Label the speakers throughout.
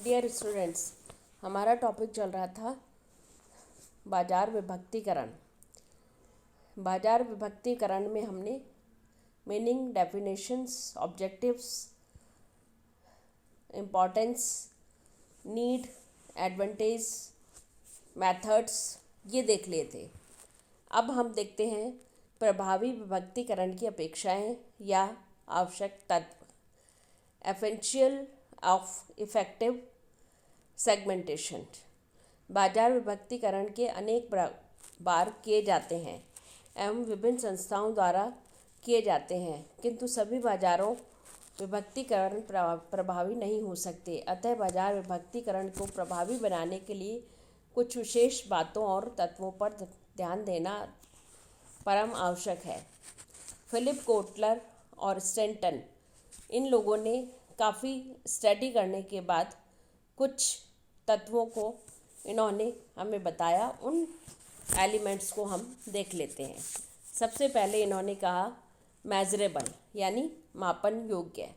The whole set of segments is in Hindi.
Speaker 1: डियर स्टूडेंट्स, हमारा टॉपिक चल रहा था बाजार विभक्तीकरण। बाजार विभक्तीकरण में हमने meaning, definitions, objectives, importance, need, advantage, methods ये देख लिए थे। अब हम देखते हैं प्रभावी विभक्तीकरण की अपेक्षाएं या आवश्यक तत्व, एसेंशियल ऑफ इफेक्टिव सेगमेंटेशन। बाजार विभक्तीकरण के अनेक बार किए जाते हैं एवं विभिन्न संस्थाओं द्वारा किए जाते हैं, किंतु सभी बाजारों विभक्तीकरण प्रभावी नहीं हो सकते। अतः बाजार विभक्तीकरण को प्रभावी बनाने के लिए कुछ विशेष बातों और तत्वों पर ध्यान देना परम आवश्यक है। फिलिप कोटलर और स्टैंटन, इन लोगों ने काफ़ी स्टडी करने के बाद कुछ तत्वों को इन्होंने हमें बताया। उन एलिमेंट्स को हम देख लेते हैं। सबसे पहले इन्होंने कहा मेजरेबल यानी मापन योग्य।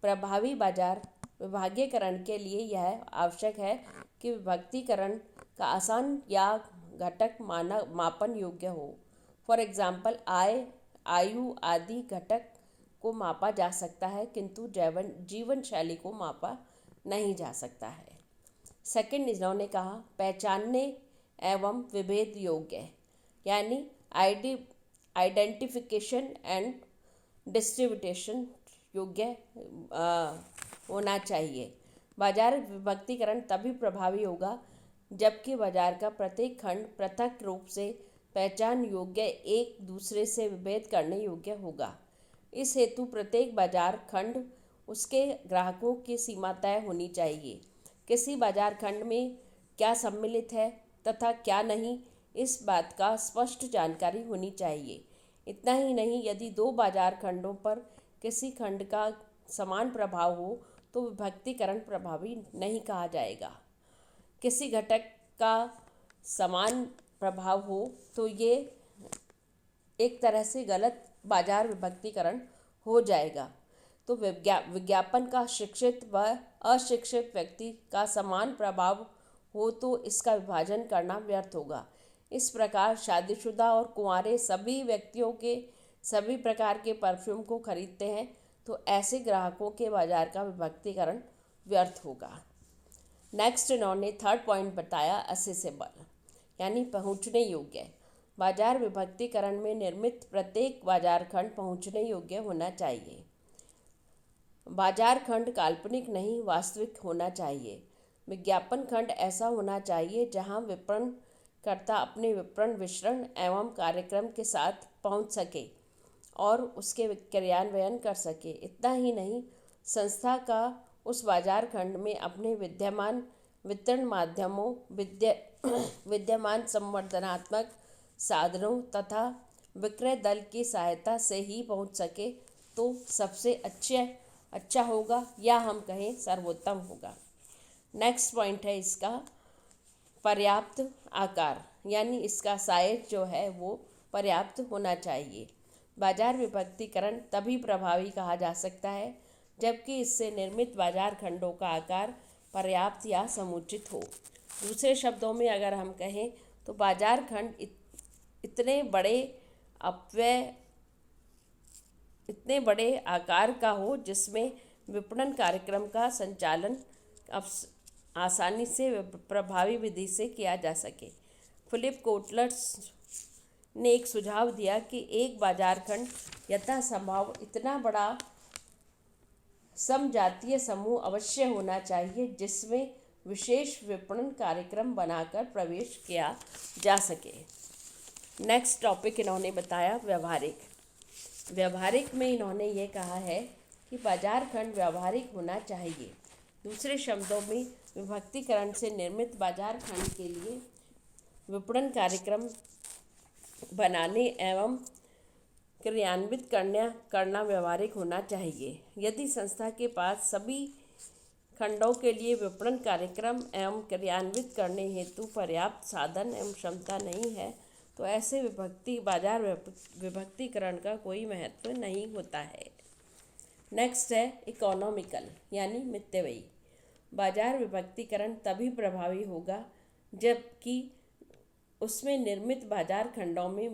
Speaker 1: प्रभावी बाजार विभागीकरण के लिए यह आवश्यक है कि विभक्तीकरण का आसान या घटक मापन योग्य हो। फॉर एग्जाम्पल, आय, आयु आदि घटक को मापा जा सकता है, किंतु जीवन शैली को मापा नहीं जा सकता है। सेकंड, इन्होंने कहा पहचानने एवं विभेद योग्य यानी आइडेंटिफिकेशन एंड डिस्ट्रीब्यूटेशन योग्य होना चाहिए। बाजार विभक्तीकरण तभी प्रभावी होगा जबकि बाजार का प्रत्येक खंड पृथक रूप से पहचान योग्य, एक दूसरे से विभेद करने योग्य होगा। इस हेतु प्रत्येक बाजार खंड उसके ग्राहकों की सीमा तय होनी चाहिए। किसी बाजार खंड में क्या सम्मिलित है तथा क्या नहीं, इस बात का स्पष्ट जानकारी होनी चाहिए। इतना ही नहीं, यदि दो बाजार खंडों पर किसी खंड का समान प्रभाव हो तो विभक्तीकरण प्रभावी नहीं कहा जाएगा। किसी घटक का समान प्रभाव हो तो ये एक तरह से गलत बाजार विभक्तीकरण हो जाएगा। तो विज्ञापन का शिक्षित व अशिक्षित व्यक्ति का समान प्रभाव हो तो इसका विभाजन करना व्यर्थ होगा। इस प्रकार शादीशुदा और कुंवारे सभी व्यक्तियों के सभी प्रकार के परफ्यूम को खरीदते हैं, तो ऐसे ग्राहकों के बाजार का विभक्तीकरण व्यर्थ होगा। नेक्स्ट, इन्होंने थर्ड पॉइंट बताया असेसेबल यानी पहुंचने योग्य। बाजार विभक्तीकरण में निर्मित प्रत्येक बाजार खंड पहुंचने योग्य होना चाहिए। बाजार खंड काल्पनिक नहीं, वास्तविक होना चाहिए। विज्ञापन खंड ऐसा होना चाहिए जहां विपणनकर्ता अपने विपणन वितरण एवं कार्यक्रम के साथ पहुंच सके और उसके क्रियान्वयन कर सके। इतना ही नहीं, संस्था का उस बाजार खंड में अपने विद्यमान वितरण माध्यमों, विद्यमान संवर्धनात्मक साधनों तथा विक्रय दल की सहायता से ही पहुंच सके तो सबसे अच्छा होगा, या हम कहें सर्वोत्तम होगा। नेक्स्ट पॉइंट है इसका पर्याप्त आकार यानी इसका साइज जो है वो पर्याप्त होना चाहिए। बाजार विभक्तीकरण तभी प्रभावी कहा जा सकता है जबकि इससे निर्मित बाजार खंडों का आकार पर्याप्त या समुचित हो। दूसरे शब्दों में अगर हम कहें तो बाजार खंड इतने बड़े आकार का हो जिसमें विपणन कार्यक्रम का संचालन आसानी से प्रभावी विधि से किया जा सके। फिलिप कोटलर ने एक सुझाव दिया कि एक बाजार खंड यथासंभव इतना बड़ा समजातीय समूह अवश्य होना चाहिए जिसमें विशेष विपणन कार्यक्रम बनाकर प्रवेश किया जा सके। नेक्स्ट टॉपिक इन्होंने बताया व्यवहारिक में इन्होंने ये कहा है कि बाजार खंड व्यवहारिक होना चाहिए। दूसरे शब्दों में विभक्तीकरण से निर्मित बाजार खंड के लिए विपणन कार्यक्रम बनाने एवं क्रियान्वित करना व्यवहारिक होना चाहिए। यदि संस्था के पास सभी खंडों के लिए विपणन कार्यक्रम एवं क्रियान्वित करने हेतु पर्याप्त साधन एवं क्षमता नहीं है तो ऐसे बाजार विभक्तीकरण का कोई महत्व नहीं होता है। नेक्स्ट है इकोनॉमिकल यानी मितव्ययी। बाजार विभक्तिकरण तभी प्रभावी होगा जबकि उसमें निर्मित बाजार खंडों में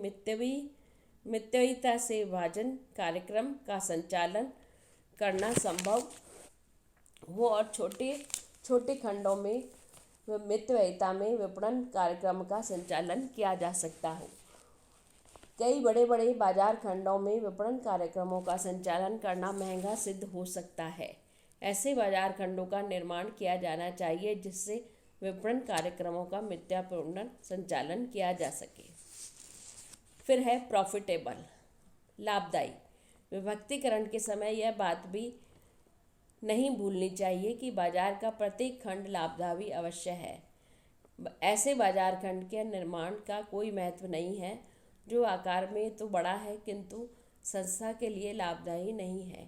Speaker 1: मितव्ययिता से विभाजन कार्यक्रम का संचालन करना संभव हो और छोटे छोटे खंडों में मितव्ययिता में विपणन कार्यक्रम का संचालन किया जा सकता हो। कई बड़े बड़े बाजार खंडों में विपणन कार्यक्रमों का संचालन करना महंगा सिद्ध हो सकता है। ऐसे बाजार खंडों का निर्माण किया जाना चाहिए जिससे विपणन कार्यक्रमों का मिथ्यापूर्ण संचालन किया जा सके। फिर है प्रॉफिटेबल, लाभदायी। विभक्तिकरण के समय यह बात भी नहीं भूलनी चाहिए कि बाजार का प्रत्येक खंड लाभदायी अवश्य है। ऐसे बाजार खंड के निर्माण का कोई महत्व नहीं है जो आकार में तो बड़ा है किंतु संस्था के लिए लाभदायी नहीं है।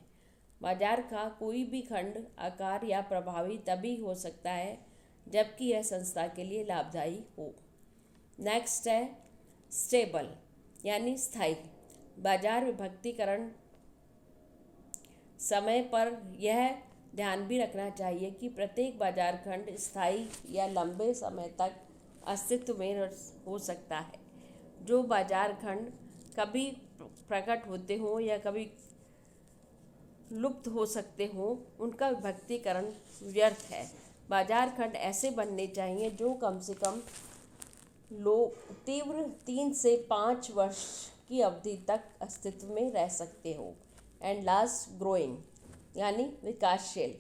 Speaker 1: बाजार का कोई भी खंड आकार या प्रभावी तभी हो सकता है जबकि यह संस्था के लिए लाभदायी हो। नेक्स्ट है स्टेबल यानी स्थायी। बाजार विभक्तिकरण समय पर यह ध्यान भी रखना चाहिए कि प्रत्येक बाजार खंड स्थायी या लंबे समय तक अस्तित्व में हो सकता है। जो बाजार खंड कभी प्रकट होते हों या कभी लुप्त हो सकते हों उनका विभक्तिकरण व्यर्थ है। बाजार खंड ऐसे बनने चाहिए जो कम से कम तीव्र 3 से 5 वर्ष की अवधि तक अस्तित्व में रह सकते हो। एंड लास्ट ग्रोइंग यानी विकासशील।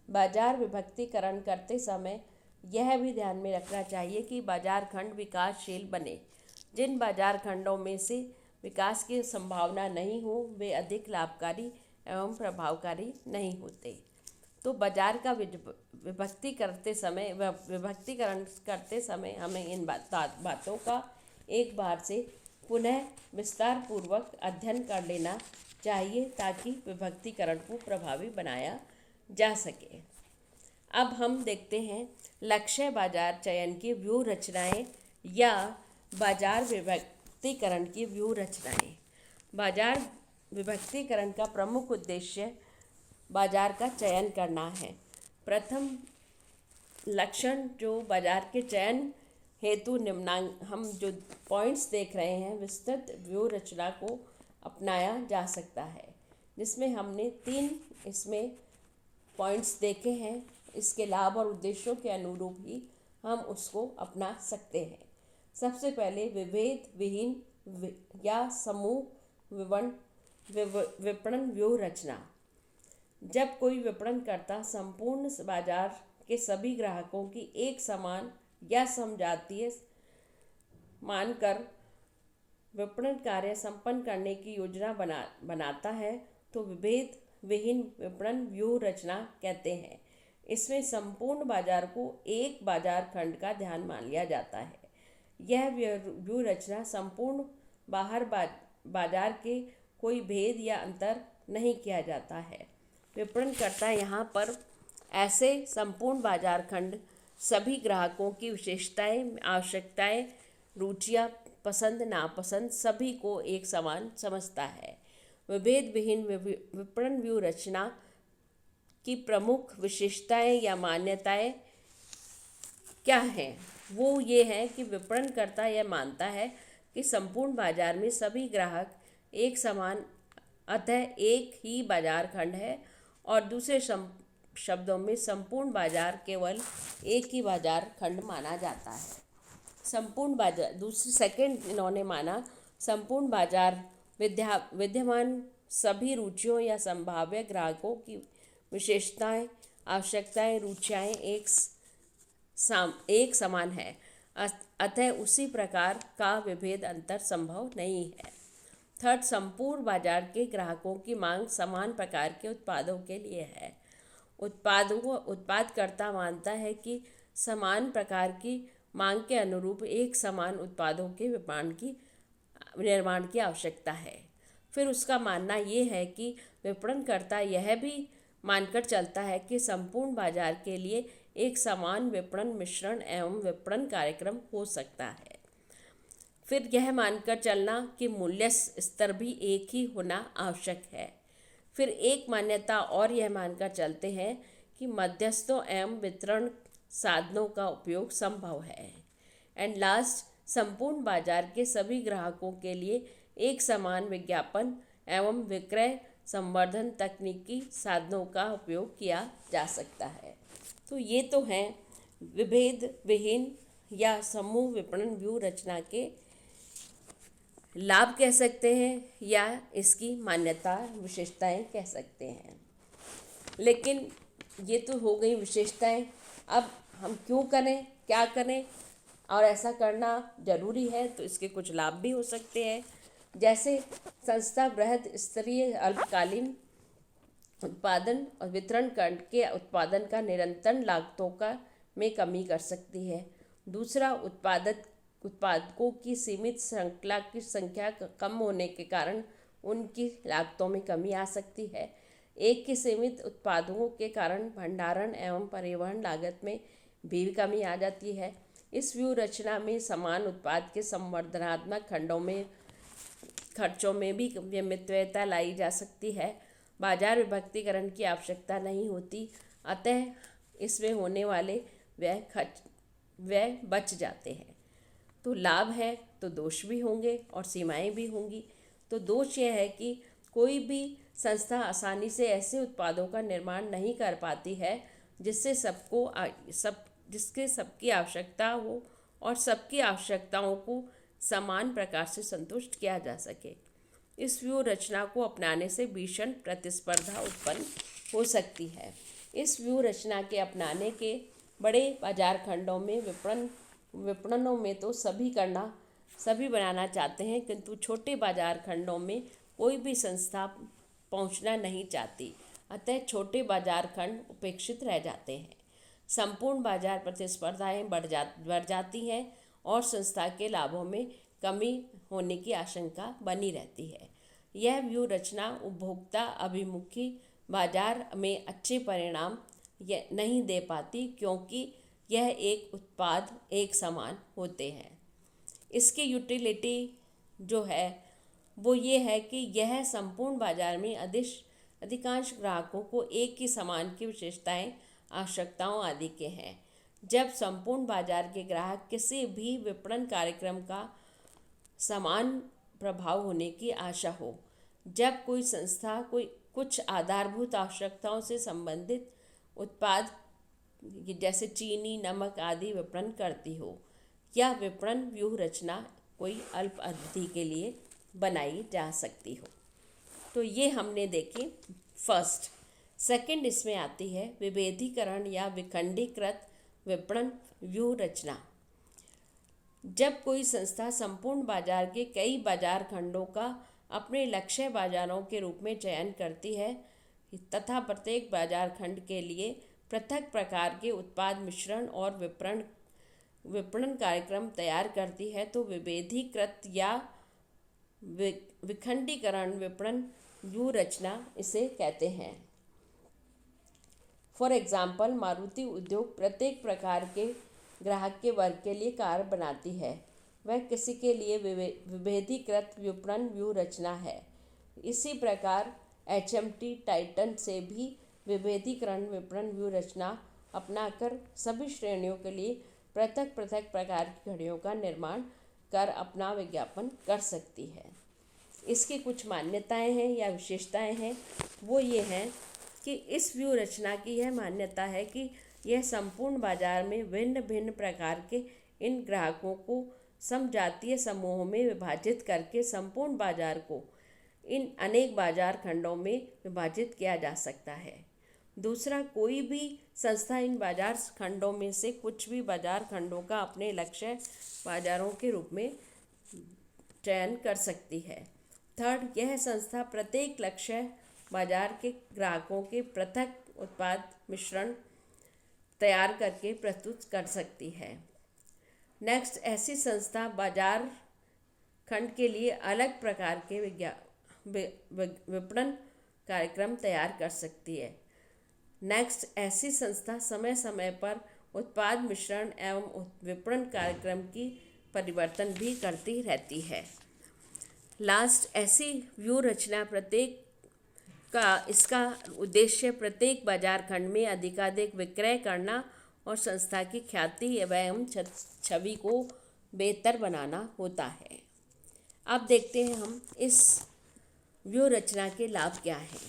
Speaker 1: बाजार विभक्तिकरण करते समय यह भी ध्यान में रखना चाहिए कि बाजार खंड विकासशील बने। जिन बाजार खंडों में से विकास की संभावना नहीं हो वे अधिक लाभकारी एवं प्रभावकारी नहीं होते। तो बाजार का विभक्तिकरण करते समय हमें इन बातों का एक बार से पुनः विस्तार पूर्वक अध्ययन कर लेना चाहिए ताकि विभक्तिकरण को प्रभावी बनाया जा सके। अब हम देखते हैं लक्ष्य बाजार चयन की व्यूह रचनाएं या बाजार विभक्तिकरण की व्यूह रचनाएं। बाजार विभक्तिकरण का प्रमुख उद्देश्य बाजार का चयन करना है। प्रथम लक्षण जो बाजार के चयन हेतु निम्नांक हम जो पॉइंट्स देख रहे हैं विस्तृत व्यूह रचना को अपनाया जा सकता है, जिसमें हमने 3 इसमें पॉइंट्स देखे हैं। इसके लाभ और उद्देश्यों के अनुरूप ही हम उसको अपना सकते हैं। सबसे पहले विभेद विहीन या समूह विपणन व्यूह रचना। जब कोई विपणनकर्ता संपूर्ण बाजार के सभी ग्राहकों की एक समान या समजातीय मानकर विपणन कार्य संपन्न करने की योजना बनाता है तो विभेद विहीन विपणन व्यूह रचना कहते हैं। इसमें संपूर्ण बाजार को एक बाजार खंड का ध्यान मान लिया जाता है। यह व्यूह रचना संपूर्ण बाहर बाजार के कोई भेद या अंतर नहीं किया जाता है। विपणनकर्ता यहाँ पर ऐसे संपूर्ण बाजार खंड सभी ग्राहकों की विशेषताएं, आवश्यकताएं, रुचियां, पसंद नापसंद सभी को एक समान समझता है। विभेद विहीन विपणन व्यूह रचना की प्रमुख विशेषताएं या मान्यताएं क्या हैं? वो ये है कि विपणनकर्ता यह मानता है कि संपूर्ण बाजार में सभी ग्राहक एक समान अतः एक ही बाजार खंड है और दूसरे शब्दों में संपूर्ण बाजार केवल एक ही बाजार खंड माना जाता है। संपूर्ण बाजार सेकंड इन्होंने माना संपूर्ण बाजार विद्यमान सभी रुचियों या संभाव्य ग्राहकों की विशेषताएं, आवश्यकताएं, रुचियां एक समान है, अतः उसी प्रकार का विभेद अंतर संभव नहीं है। थर्ड, संपूर्ण बाजार के ग्राहकों की मांग समान प्रकार के उत्पादों के लिए है। उत्पादकर्ता मानता है कि समान प्रकार की मांग के अनुरूप एक समान उत्पादों के निर्माण की आवश्यकता है। फिर उसका मानना ये है कि विपणनकर्ता यह भी मानकर चलता है कि संपूर्ण बाजार के लिए एक समान विपणन मिश्रण एवं विपणन कार्यक्रम हो सकता है। फिर यह मानकर चलना कि मूल्य स्तर भी एक ही होना आवश्यक है। फिर एक मान्यता और यह मानकर चलते हैं कि कि मध्यस्थों एवं वितरण साधनों का उपयोग संभव है। एंड लास्ट, संपूर्ण बाजार के सभी ग्राहकों के लिए एक समान विज्ञापन एवं विक्रय संवर्धन तकनीकी साधनों का उपयोग किया जा सकता है। तो ये तो हैं विभेद विहीन या समूह विपणन व्यूह रचना के लाभ कह सकते हैं या इसकी मान्यता विशेषताएं कह सकते हैं। लेकिन ये तो हो गई विशेषताएं। अब हम क्यों करें, क्या करें और ऐसा करना जरूरी है, तो इसके कुछ लाभ भी हो सकते हैं। जैसे संस्था बृहद स्तरीय अल्पकालीन उत्पादन और वितरण के उत्पादन का निरंतर लागतों का में कमी कर सकती है। दूसरा, उत्पादकों की सीमित श्रृंखला की संख्या कम होने के कारण उनकी लागतों में कमी आ सकती है। एक के सीमित उत्पादों के कारण भंडारण एवं परिवहन लागत में भी कमी आ जाती है। इस व्यूह रचना में समान उत्पाद के संवर्धनात्मक खर्चों में भी नियमितता लाई जा सकती है। बाजार विभक्तीकरण की आवश्यकता नहीं होती, अतः इसमें होने वाले व्यय बच जाते हैं। तो लाभ है तो दोष भी होंगे और सीमाएं भी होंगी। तो दोष यह है कि कोई भी संस्था आसानी से ऐसे उत्पादों का निर्माण नहीं कर पाती है जिससे सबकी आवश्यकता हो और सबकी आवश्यकताओं को समान प्रकार से संतुष्ट किया जा सके। इस व्यूह रचना को अपनाने से भीषण प्रतिस्पर्धा उत्पन्न हो सकती है। इस व्यूह रचना के अपनाने के बड़े बाजार खंडों में विपणनों में तो सभी बनाना चाहते हैं, किंतु छोटे बाजार खंडों में कोई भी संस्था पहुंचना नहीं चाहती, अतः छोटे बाजार खंड उपेक्षित रह जाते हैं। संपूर्ण बाजार प्रतिस्पर्धाएं बढ़ जाती हैं और संस्था के लाभों में कमी होने की आशंका बनी रहती है। यह व्यूह रचना उपभोक्ता अभिमुखी बाजार में अच्छे परिणाम नहीं दे पाती, क्योंकि यह एक उत्पाद एक समान होते हैं। इसकी यूटिलिटी जो है वो ये है कि यह संपूर्ण बाजार में अधिकांश ग्राहकों को एक ही समान की विशेषताएं, आवश्यकताओं आदि के हैं। जब संपूर्ण बाजार के ग्राहक किसी भी विपणन कार्यक्रम का समान प्रभाव होने की आशा हो, जब कोई संस्था कुछ आधारभूत आवश्यकताओं से संबंधित उत्पाद जैसे चीनी, नमक आदि विपणन करती हो, या विपणन व्यूह रचना कोई अल्प अवधि के लिए बनाई जा सकती हो। तो ये हमने देखी फर्स्ट। सेकंड इसमें आती है विभेदीकरण या विखंडीकृत विपणन व्यूह रचना। जब कोई संस्था संपूर्ण बाजार के कई बाजार खंडों का अपने लक्ष्य बाजारों के रूप में चयन करती है तथा प्रत्येक बाजार खंड के लिए पृथक प्रकार के उत्पाद मिश्रण और विपणन कार्यक्रम तैयार करती है, तो विभेदीकृत या विखंडीकरण विपणन व्यूह रचना इसे कहते हैं। फॉर एग्जाम्पल, मारुति उद्योग प्रत्येक प्रकार के ग्राहक के वर्ग के लिए कार बनाती है, वह किसी के लिए विभेदीकृत विपणन व्यूह रचना है। इसी प्रकार HMT टाइटन से भी विभेदीकरण विपणन व्यूह रचना अपनाकर सभी श्रेणियों के लिए पृथक प्रकार की घड़ियों का निर्माण कर अपना विज्ञापन कर सकती है। इसकी कुछ मान्यताएं हैं या विशेषताएं हैं, वो ये हैं कि इस व्यूह रचना की यह मान्यता है कि यह संपूर्ण बाजार में भिन्न भिन्न प्रकार के इन ग्राहकों को समजातीय समूहों में विभाजित करके संपूर्ण बाजार को इन अनेक बाजार खंडों में विभाजित किया जा सकता है। दूसरा, कोई भी संस्था इन बाजार खंडों में से कुछ भी बाजार खंडों का अपने लक्ष्य बाजारों के रूप में चयन कर सकती है। थर्ड, यह संस्था प्रत्येक लक्ष्य बाजार के ग्राहकों के पृथक उत्पाद मिश्रण तैयार करके प्रस्तुत कर सकती है। नेक्स्ट, ऐसी संस्था बाजार खंड के लिए अलग प्रकार के विपणन कार्यक्रम तैयार कर सकती है। नेक्स्ट, ऐसी संस्था समय समय पर उत्पाद मिश्रण एवं विपणन कार्यक्रम की परिवर्तन भी करती रहती है। लास्ट, ऐसी व्यूह रचना प्रत्येक इसका उद्देश्य प्रत्येक बाजार खंड में अधिकाधिक विक्रय करना और संस्था की ख्याति एवं छवि को बेहतर बनाना होता है। अब देखते हैं हम इस व्यूह रचना के लाभ क्या हैं।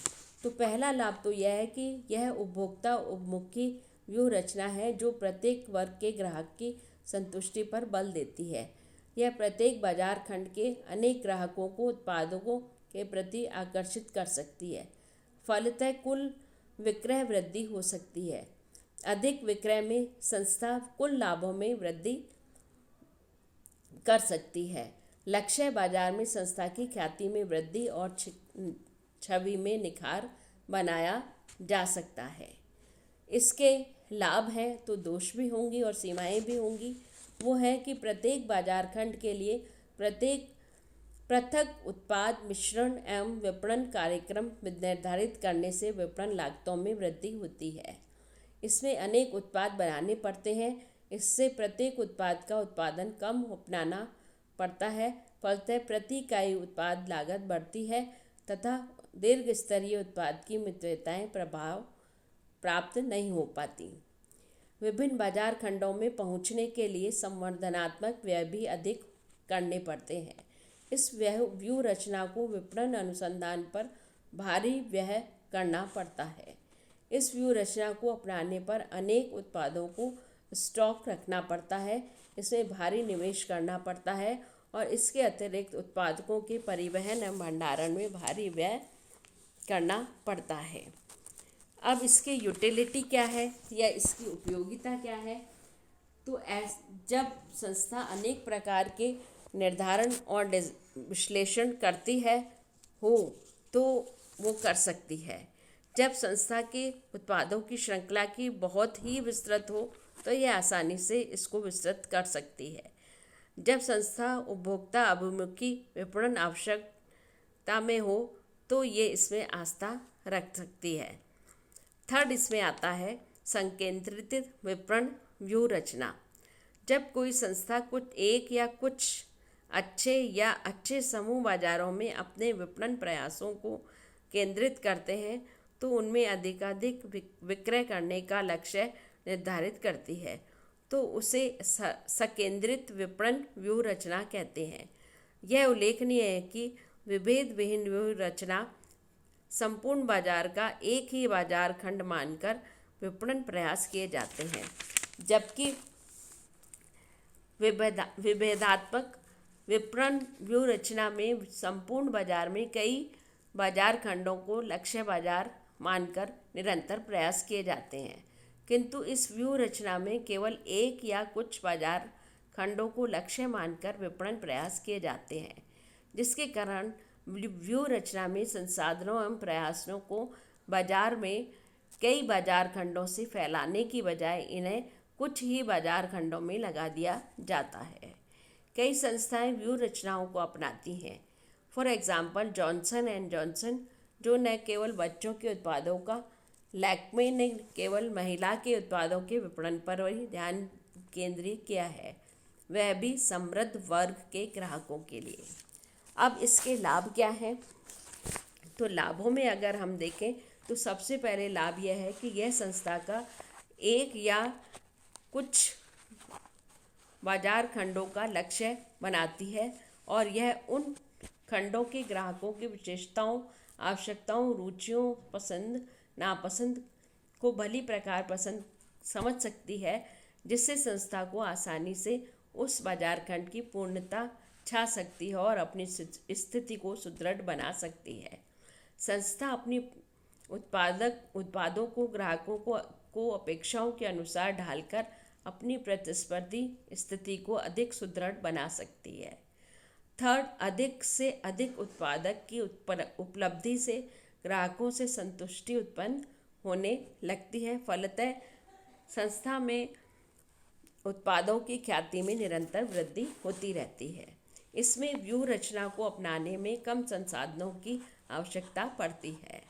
Speaker 1: तो पहला लाभ तो यह है कि यह उपभोक्ता उन्मुखी व्यूह रचना है जो प्रत्येक वर्ग के ग्राहक की संतुष्टि पर बल देती है। यह प्रत्येक बाजार खंड के अनेक ग्राहकों को उत्पादों के प्रति आकर्षित कर सकती है। फलतः कुल विक्रय वृद्धि हो सकती है। अधिक विक्रय में संस्था कुल लाभों में वृद्धि कर सकती है। लक्ष्य बाजार में संस्था की ख्याति में वृद्धि और छवि में निखार बनाया जा सकता है। इसके लाभ हैं तो दोष भी होंगी और सीमाएं भी होंगी। वो है कि प्रत्येक बाजार खंड के लिए प्रत्येक पृथक उत्पाद मिश्रण एवं विपणन कार्यक्रम निर्धारित करने से विपणन लागतों में वृद्धि होती है। इसमें अनेक उत्पाद बनाने पड़ते हैं, इससे प्रत्येक उत्पाद का उत्पादन कम अपनाना पड़ता है। फलतः प्रति इकाई उत्पाद लागत बढ़ती है तथा दीर्घ स्तरीय उत्पाद की मितव्ययताएं प्रभाव प्राप्त नहीं हो पाती। विभिन्न बाजार खंडों में पहुंचने के लिए संवर्धनात्मक व्यय भी अधिक करने पड़ते हैं। इस व्यूह रचना को विपणन अनुसंधान पर भारी व्यय करना पड़ता है। इस व्यूह रचना को अपनाने पर अनेक उत्पादों को स्टॉक रखना पड़ता है, इसमें भारी निवेश करना पड़ता है और इसके अतिरिक्त उत्पादकों के परिवहन एवं भंडारण में भारी व्यय करना पड़ता है। अब इसकी यूटिलिटी क्या है या इसकी उपयोगिता क्या है? तो जब संस्था अनेक प्रकार के निर्धारण और विश्लेषण करती है तो वो कर सकती है। जब संस्था के उत्पादों की श्रृंखला की बहुत ही विस्तृत हो तो यह आसानी से इसको विस्तृत कर सकती है। जब संस्था उपभोक्ता अभिमुखी विपणन आवश्यकता में हो तो ये इसमें आस्था रख सकती है। थर्ड इसमें आता है संकेंद्रित विपणन व्यूह रचना। जब कोई संस्था कुछ एक या कुछ अच्छे समूह बाजारों में अपने विपणन प्रयासों को केंद्रित करते हैं तो उनमें अधिकाधिक विक्रय करने का लक्ष्य निर्धारित करती है, तो उसे सकेंद्रित विपणन व्यूह रचना कहते हैं। यह उल्लेखनीय है कि विभेद विहीन व्यूह रचना संपूर्ण बाजार का एक ही बाजार खंड मानकर विपणन प्रयास किए जाते हैं, जबकि विभेदात्मक विपणन व्यूह रचना में संपूर्ण बाजार में कई बाजार खंडों को लक्ष्य बाजार मानकर निरंतर प्रयास किए जाते हैं, किंतु इस व्यूह रचना में केवल एक या कुछ बाजार खंडों को लक्ष्य मानकर विपणन प्रयास किए जाते हैं, जिसके कारण व्यूह रचना में संसाधनों एवं प्रयासों को बाजार में कई बाजार खंडों से फैलाने की बजाय इन्हें कुछ ही बाजार खंडों में लगा दिया जाता है। कई संस्थाएं व्यूह रचनाओं को अपनाती हैं। For example Johnson and Johnson, जो न केवल बच्चों के उत्पादों का, लैक्मे ने केवल महिला के उत्पादों के विपणन पर ही ध्यान केंद्रित किया है, वह भी समृद्ध वर्ग के ग्राहकों के लिए। अब इसके लाभ क्या हैं? तो लाभों में अगर हम देखें तो सबसे पहले लाभ यह है कि यह संस्था का एक या कुछ बाजार खंडों का लक्ष्य बनाती है और यह उन खंडों के ग्राहकों की विशेषताओं, आवश्यकताओं, रुचियों, पसंद नापसंद को भली प्रकार समझ सकती है, जिससे संस्था को आसानी से उस बाजार खंड की पूर्णता छा सकती है और अपनी स्थिति को सुदृढ़ बना सकती है। संस्था अपनी उत्पादों को ग्राहकों को अपेक्षाओं के अनुसार ढालकर अपनी प्रतिस्पर्धी स्थिति को अधिक सुदृढ़ बना सकती है। थर्ड, अधिक से अधिक उत्पादक की उपलब्धि से ग्राहकों से संतुष्टि उत्पन्न होने लगती है। फलतः संस्था में उत्पादों की ख्याति में निरंतर वृद्धि होती रहती है। इसमें व्यूह रचना को अपनाने में कम संसाधनों की आवश्यकता पड़ती है।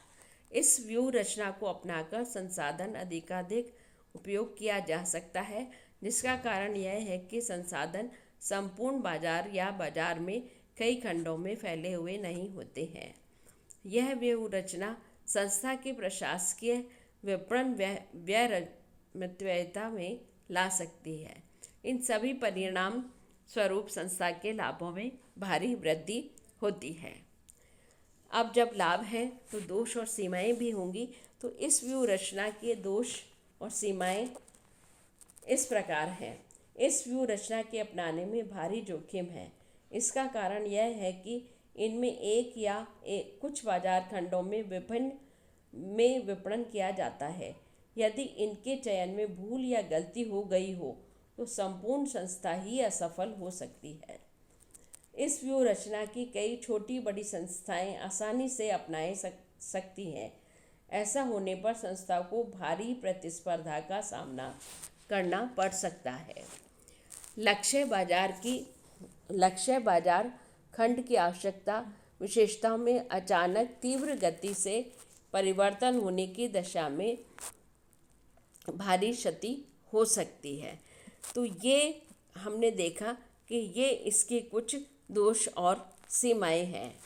Speaker 1: इस व्यूह रचना को अपनाकर संसाधन अधिकाधिक उपयोग किया जा सकता है, जिसका कारण यह है कि संसाधन संपूर्ण बाजार या बाजार में कई खंडों में फैले हुए नहीं होते हैं। यह व्यूह रचना संस्था की प्रशासकीय विपणन व्ययितव्यता में ला सकती है। इन सभी परिणाम स्वरूप संस्था के लाभों में भारी वृद्धि होती है। अब जब लाभ है तो दोष और सीमाएं भी होंगी। तो इस व्यूह रचना के दोष और सीमाएं इस प्रकार हैं। इस व्यूह रचना के अपनाने में भारी जोखिम है। इसका कारण यह है कि इनमें एक या कुछ बाजार खंडों में विपणन किया जाता है। यदि इनके चयन में भूल या गलती हो गई हो तो संपूर्ण संस्था ही असफल हो सकती है। इस व्यूह रचना की कई छोटी बड़ी संस्थाएं आसानी से अपनाए सकती हैं। ऐसा होने पर संस्था को भारी प्रतिस्पर्धा का सामना करना पड़ सकता है। लक्ष्य बाजार खंड की आवश्यकता विशेषताओं में अचानक तीव्र गति से परिवर्तन होने की दशा में भारी क्षति हो सकती है। तो ये हमने देखा कि ये इसके कुछ दोष और सीमाएं हैं।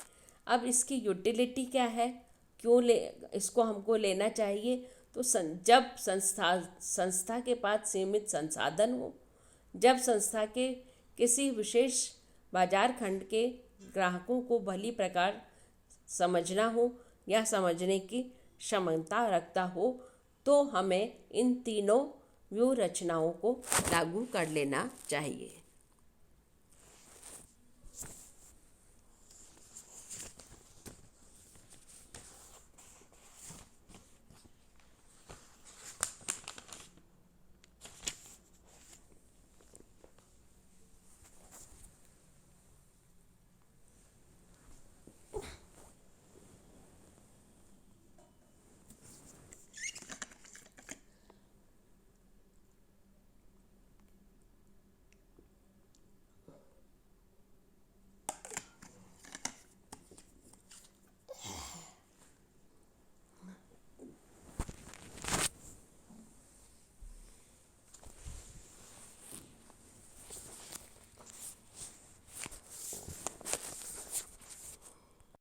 Speaker 1: अब इसकी यूटिलिटी क्या है, क्यों इसको हमको लेना चाहिए? तो जब संस्था के पास सीमित संसाधन हो, जब संस्था के किसी विशेष बाजार खंड के ग्राहकों को भली प्रकार समझना हो या समझने की क्षमता रखता हो, तो हमें इन तीनों व्यूह रचनाओं को लागू कर लेना चाहिए।